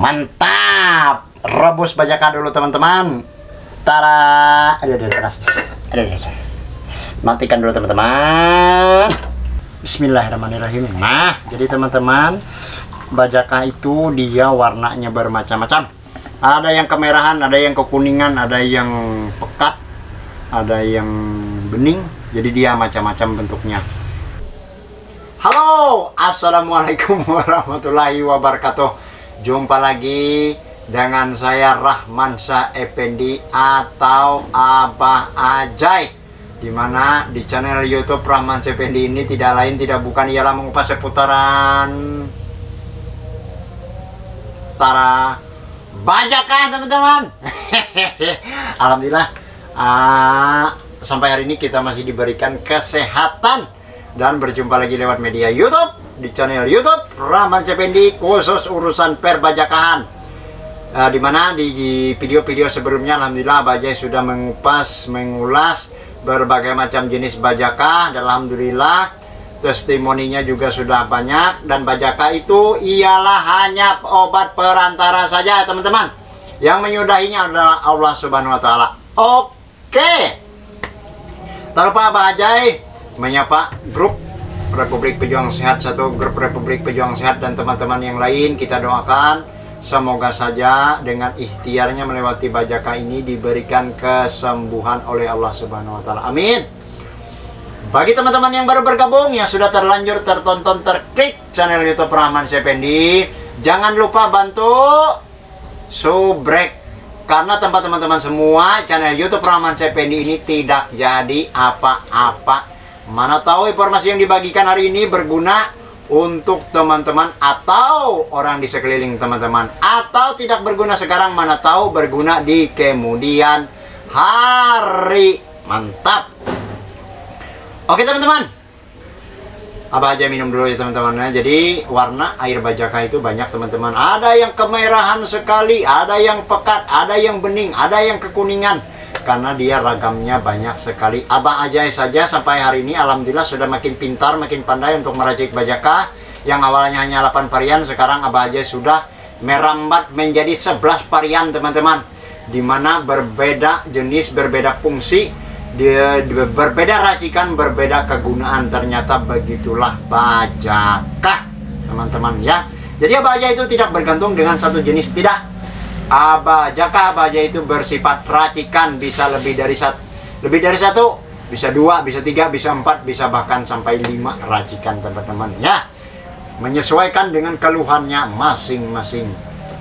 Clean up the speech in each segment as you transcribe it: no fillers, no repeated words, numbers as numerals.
Mantap. Rebus bajaka dulu teman-teman. Tara. Aduh, keras. Aduh. Matikan dulu teman-teman. Bismillahirrahmanirrahim. Nah, jadi teman-teman, bajaka itu dia warnanya bermacam-macam. Ada yang kemerahan, ada yang kekuningan, ada yang pekat, ada yang bening. Jadi dia macam-macam bentuknya. Halo, assalamualaikum warahmatullahi wabarakatuh. Jumpa lagi dengan saya Rahmansyah Effendi atau Abah Ajay, dimana di channel YouTube Rahmansyah Effendi ini tidak lain tidak bukan ialah mengupas seputaran tara bajaka teman-teman. Alhamdulillah sampai hari ini kita masih diberikan kesehatan dan berjumpa lagi lewat media YouTube di channel YouTube Rahmansyah Effendi khusus urusan perbajakahan. Dimana di video-video sebelumnya alhamdulillah Abah Ajay sudah mengulas berbagai macam jenis bajaka. Alhamdulillah testimoninya juga sudah banyak, dan bajaka itu ialah hanya obat perantara saja teman-teman. Yang menyudahinya adalah Allah Subhanahu wa taala. Oke. Tak lupa Abah Ajay menyapa grup Republik Pejuang Sehat, satu grup Republik Pejuang Sehat dan teman-teman yang lain. Kita doakan semoga saja dengan ikhtiarnya melewati bajaka ini diberikan kesembuhan oleh Allah Subhanahu wa taala. Amin. Bagi teman-teman yang baru bergabung, yang sudah terlanjur tertonton terklik channel YouTube Rahmansyah Effendi, jangan lupa bantu subrek, karena tanpa teman-teman semua channel YouTube Rahmansyah Effendi ini tidak jadi apa-apa. Mana tahu informasi yang dibagikan hari ini berguna untuk teman-teman atau orang di sekeliling teman-teman, atau tidak berguna sekarang, mana tahu berguna di kemudian hari. Mantap. Oke teman-teman, Abah Ajay minum dulu ya teman-teman. Jadi warna air bajaka itu banyak teman-teman. Ada yang kemerahan sekali, ada yang pekat, ada yang bening, ada yang kekuningan. Karena dia ragamnya banyak sekali. Abah Ajay saja sampai hari ini alhamdulillah sudah makin pintar, makin pandai untuk meracik bajaka. Yang awalnya hanya 8 varian, sekarang Abah Ajay sudah merambat menjadi 11 varian teman-teman. Dimana berbeda jenis, berbeda fungsi, dia berbeda racikan, berbeda kegunaan. Ternyata begitulah bajaka teman-teman ya. Jadi Abah Ajay itu tidak bergantung dengan satu jenis, tidak. Bajaka Abah Ajay itu bersifat racikan, bisa lebih dari satu, bisa 2, bisa 3, bisa 4, bisa bahkan sampai 5 racikan teman-teman ya. Menyesuaikan dengan keluhannya masing-masing.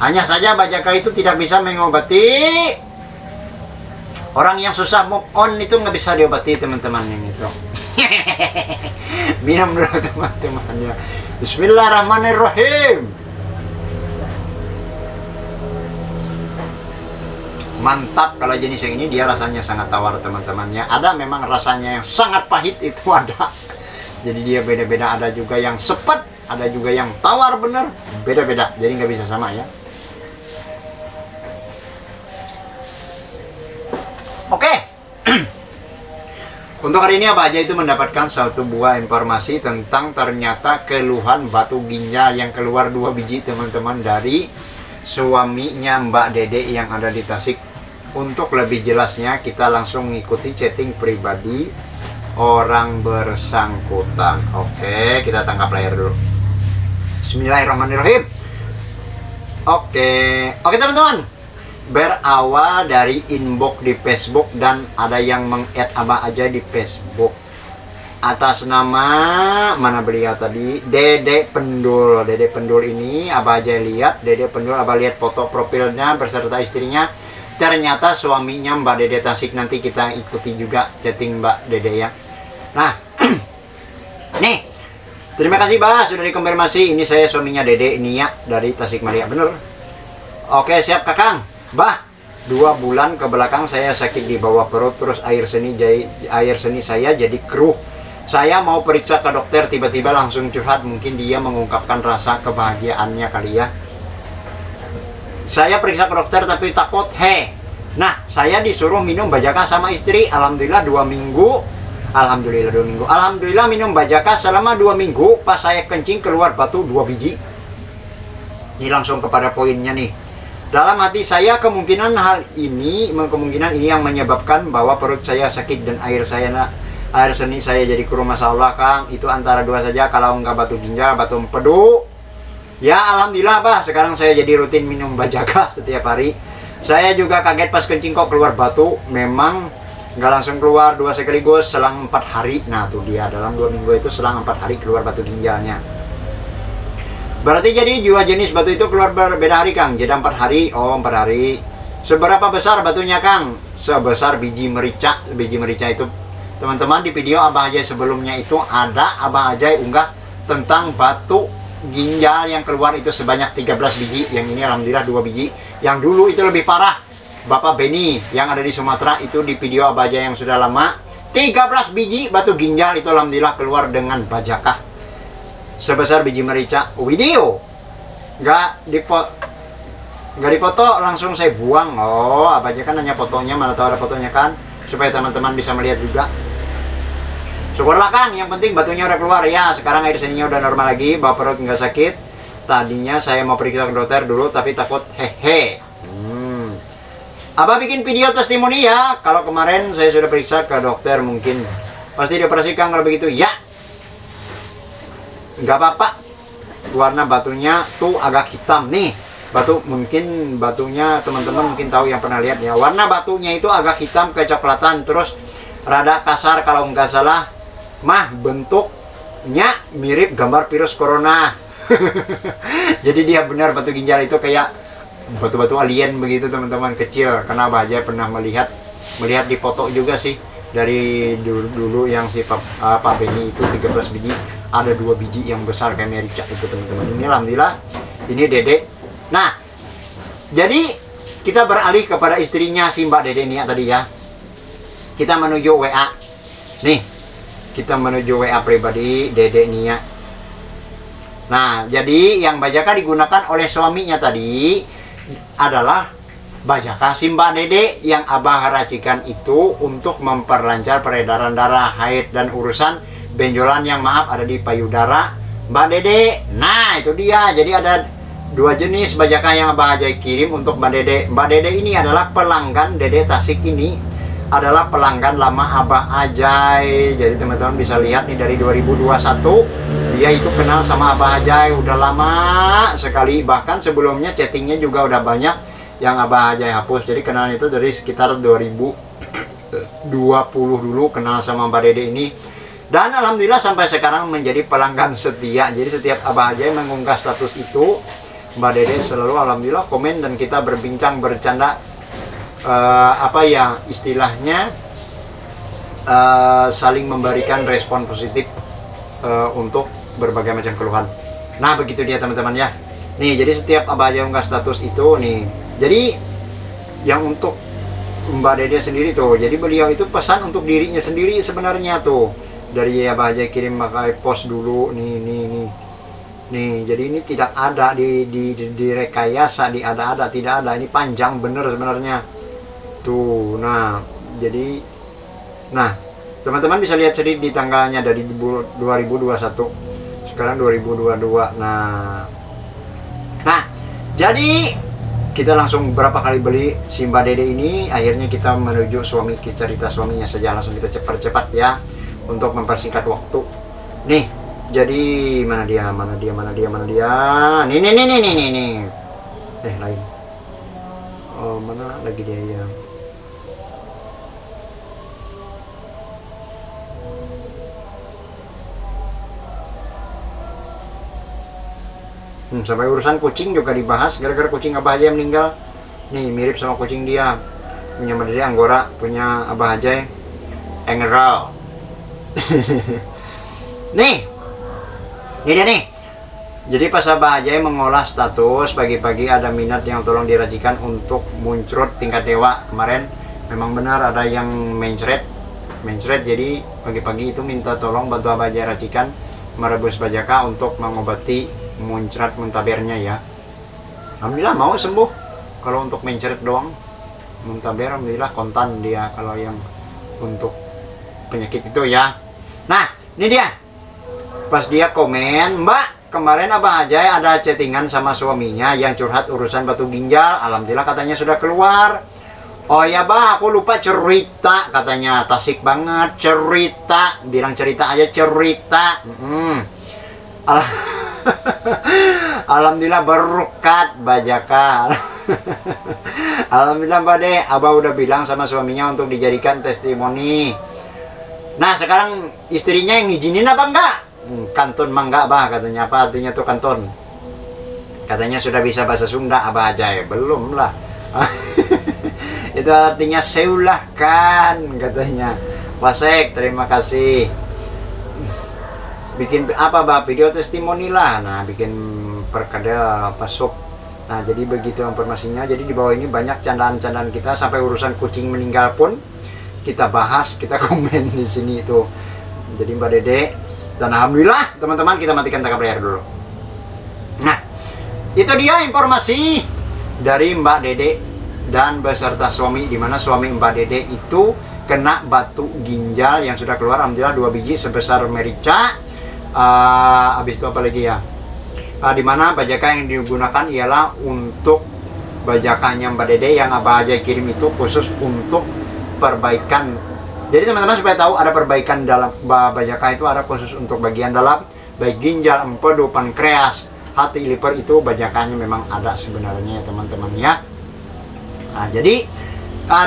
Hanya saja bajaka itu tidak bisa mengobati orang yang susah move on, itu nggak bisa diobati teman-teman yang itu. Minum dulu teman-teman ya. Bismillahirrahmanirrahim. Mantap. Kalau jenis yang ini dia rasanya sangat tawar teman-temannya. Ada memang rasanya yang sangat pahit, itu ada. Jadi dia beda-beda, ada juga yang sepet, ada juga yang tawar bener, beda-beda. Jadi nggak bisa sama ya. Oke. Untuk hari ini Abah Ajay itu mendapatkan satu buah informasi tentang ternyata keluhan batu ginjal yang keluar 2 biji teman-teman dari suaminya Mbak Dede yang ada di Tasik. Untuk lebih jelasnya kita langsung mengikuti chatting pribadi orang bersangkutan. Oke, kita tangkap layar dulu. Bismillahirrahmanirrahim. Oke teman-teman, berawal dari inbox di Facebook dan ada yang meng-add Abah Ajay di Facebook atas nama mana beliau tadi, Dede Pendul. Dede Pendul ini Abah Ajay lihat, Dede Pendul Abah lihat foto profilnya beserta istrinya. Ternyata suaminya Mbak Dede Tasik. Nanti kita ikuti juga chatting Mbak Dede ya. Nah nih, terima kasih Bah sudah dikonfirmasi. Ini saya suaminya Dede ini ya, dari Tasikmalaya, bener. Oke siap Kakang. Bah, 2 bulan ke belakang saya sakit di bawah perut, terus air seni saya jadi keruh. Saya mau periksa ke dokter, tiba-tiba langsung curhat. Mungkin dia mengungkapkan rasa kebahagiaannya kali ya. Saya periksa ke dokter tapi takut. Nah, saya disuruh minum bajaka sama istri. Alhamdulillah 2 minggu. Alhamdulillah minum bajaka selama 2 minggu. Pas saya kencing keluar batu 2 biji. Ini langsung kepada poinnya nih. Dalam hati saya kemungkinan ini yang menyebabkan bahwa perut saya sakit dan air seni saya jadi kurang. Masalah Kang, itu antara dua saja. Kalau enggak batu ginjal, batu empedu. Ya alhamdulillah bah, sekarang saya jadi rutin minum Bajaka setiap hari. Saya juga kaget pas kencing kok keluar batu. Memang nggak langsung keluar dua sekaligus selang 4 hari. Nah tuh dia, dalam 2 minggu itu selang 4 hari keluar batu ginjalnya. Berarti jadi dua jenis batu itu keluar berbeda hari Kang. Jeda 4 hari. Oh 4 hari. Seberapa besar batunya Kang? Sebesar biji merica. Biji merica itu teman-teman di video Abah Ajay sebelumnya itu ada Abah Ajay unggah tentang batu ginjal yang keluar itu sebanyak 13 biji. Yang ini alhamdulillah 2 biji. Yang dulu itu lebih parah, Bapak Beni yang ada di Sumatera itu di video Abah Ajay yang sudah lama, 13 biji batu ginjal itu alhamdulillah keluar dengan Bajaka sebesar biji merica. Video nggak difoto, langsung saya buang. Oh Abah Ajay kan hanya fotonya, mana tahu ada fotonya kan, supaya teman-teman bisa melihat juga. Syukurlah Kang, yang penting batunya udah keluar ya. Sekarang air seninya udah normal lagi, bawa perut nggak sakit. Tadinya saya mau periksa ke dokter dulu, tapi takut hehe. Abah bikin video testimoni ya. Kalau kemarin saya sudah periksa ke dokter, mungkin pasti dioperasikan kalau begitu ya. Nggak apa-apa. Warna batunya tuh agak hitam nih. Batunya teman-teman mungkin tahu yang pernah lihat ya. Warna batunya itu agak hitam kecoklatan, terus rada kasar kalau nggak salah. Mah bentuknya mirip gambar virus corona. Jadi dia benar batu ginjal itu kayak batu-batu alien begitu teman-teman, kecil. Karena Abah Ajay pernah melihat di foto juga sih dari dulu yang si Pak Beni itu 13 biji, ada 2 biji yang besar kayak merica itu teman-teman. Ini alhamdulillah ini Dede. Nah jadi kita beralih kepada istrinya si Mbak Dede ini ya tadi ya. Kita menuju WA nih, kita menuju WA pribadi Dede nih ya. Nah, jadi yang Bajaka digunakan oleh suaminya tadi adalah Bajaka si Mbak Dede yang Abah racikan itu untuk memperlancar peredaran darah, haid, dan urusan benjolan yang maaf ada di payudara Mbak Dede. Nah, itu dia. Jadi ada 2 jenis Bajaka yang Abah Ajay kirim untuk Mbak Dede. Mbak Dede ini adalah pelanggan Dede Tasik ini. Adalah pelanggan lama Abah Ajay. Jadi teman-teman bisa lihat nih dari 2021 dia itu kenal sama Abah Ajay udah lama sekali, bahkan sebelumnya chattingnya juga udah banyak yang Abah Ajay hapus. Jadi kenalnya itu dari sekitar 2020 dulu kenal sama Mbak Dede ini, dan alhamdulillah sampai sekarang menjadi pelanggan setia. Jadi setiap Abah Ajay mengunggah status itu, Mbak Dede selalu alhamdulillah komen dan kita berbincang bercanda. Apa ya istilahnya, saling memberikan respon positif untuk berbagai macam keluhan. Nah begitu dia teman-teman ya. Nih jadi setiap Abah Ajay unggah status itu nih, jadi yang untuk Mbak Dede sendiri tuh, jadi beliau itu pesan untuk dirinya sendiri sebenarnya tuh. Dari Abah Ajay kirim pakai pos dulu nih, jadi ini tidak ada di rekayasa, ada tidak ada, ini panjang bener sebenarnya tuh. Nah jadi teman-teman bisa lihat sendiri di tanggalnya dari 2021, sekarang 2022. Nah jadi kita langsung berapa kali beli si Mbak Dede ini. Akhirnya kita menuju cerita suaminya saja, langsung kita cepat ya untuk mempersingkat waktu. Nih jadi mana dia nih lain. Oh mana lagi dia ya. Sampai urusan kucing juga dibahas, gara-gara kucing Abah Ajay meninggal. Nih mirip sama kucing dia, punya Mbak Dede Anggora, punya Abah Ajay Engerol. Nih dia nih. Jadi pas Abah Ajay mengolah status pagi-pagi ada minat yang tolong diracikan untuk muncrat tingkat dewa. Kemarin memang benar ada yang mencret, jadi pagi-pagi itu minta tolong bantu Abah Ajay racikan merebus Bajaka untuk mengobati muncrat muntabernya ya. Alhamdulillah mau sembuh. Kalau untuk mencret doang, muntaber alhamdulillah kontan dia kalau yang untuk penyakit itu ya. Nah ini dia, pas dia komen, Mbak kemarin Abah Ajay ada chattingan sama suaminya yang curhat urusan batu ginjal. Alhamdulillah katanya sudah keluar. Oh ya bah, aku lupa cerita, katanya tasik banget cerita, bilang cerita aja cerita. Alhamdulillah berkat Bajaka. Alhamdulillah Mbak De, Abah udah bilang sama suaminya untuk dijadikan testimoni. Nah sekarang istrinya yang ngizinin apa enggak? Kanton mah enggak bah, katanya. Apa artinya tuh kanton? Katanya sudah bisa bahasa Sunda Abah Ajay. Belum lah. Itu artinya seulah kan, katanya. Wasek, terima kasih. Bikin apa bah, video testimoni lah. Nah bikin perkada pasok. Nah jadi begitu informasinya. Jadi di bawah ini banyak candaan-candaan kita, sampai urusan kucing meninggal pun kita bahas, kita komen di sini itu. Jadi Mbak Dede, dan alhamdulillah teman-teman, kita matikan tangkap layar dulu. Nah itu dia informasi dari Mbak Dede dan beserta suami, dimana suami Mbak Dede itu kena batu ginjal yang sudah keluar. Alhamdulillah 2 biji sebesar merica. Habis itu apa lagi ya, dimana bajaka yang digunakan ialah untuk bajakannya Mbak Dede yang Abah Ajay kirim itu khusus untuk perbaikan. Jadi teman-teman supaya tahu, ada perbaikan dalam bajaka itu ada khusus untuk bagian dalam, baik ginjal, empedu, pankreas, hati, liver, itu bajakannya memang ada sebenarnya ya teman-teman ya. Nah jadi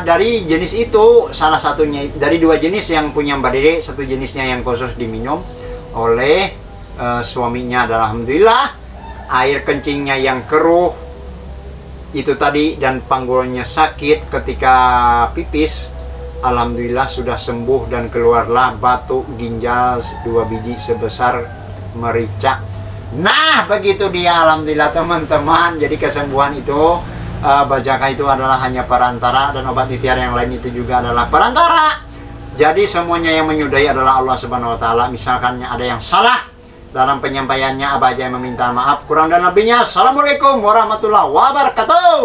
dari jenis itu, salah satunya dari 2 jenis yang punya Mbak Dede, satu jenisnya yang khusus diminum oleh suaminya adalah alhamdulillah air kencingnya yang keruh itu tadi dan panggulnya sakit ketika pipis, alhamdulillah sudah sembuh dan keluarlah batu ginjal 2 biji sebesar merica. Nah begitu dia, alhamdulillah teman-teman. Jadi kesembuhan itu bajaka itu adalah hanya perantara, dan obat ikhtiar yang lain itu juga adalah perantara. Jadi semuanya yang menyudahi adalah Allah Subhanahu wa taala. Misalkan ada yang salah dalam penyampaiannya, Abah Ajay meminta maaf kurang dan lebihnya. Assalamualaikum warahmatullahi wabarakatuh.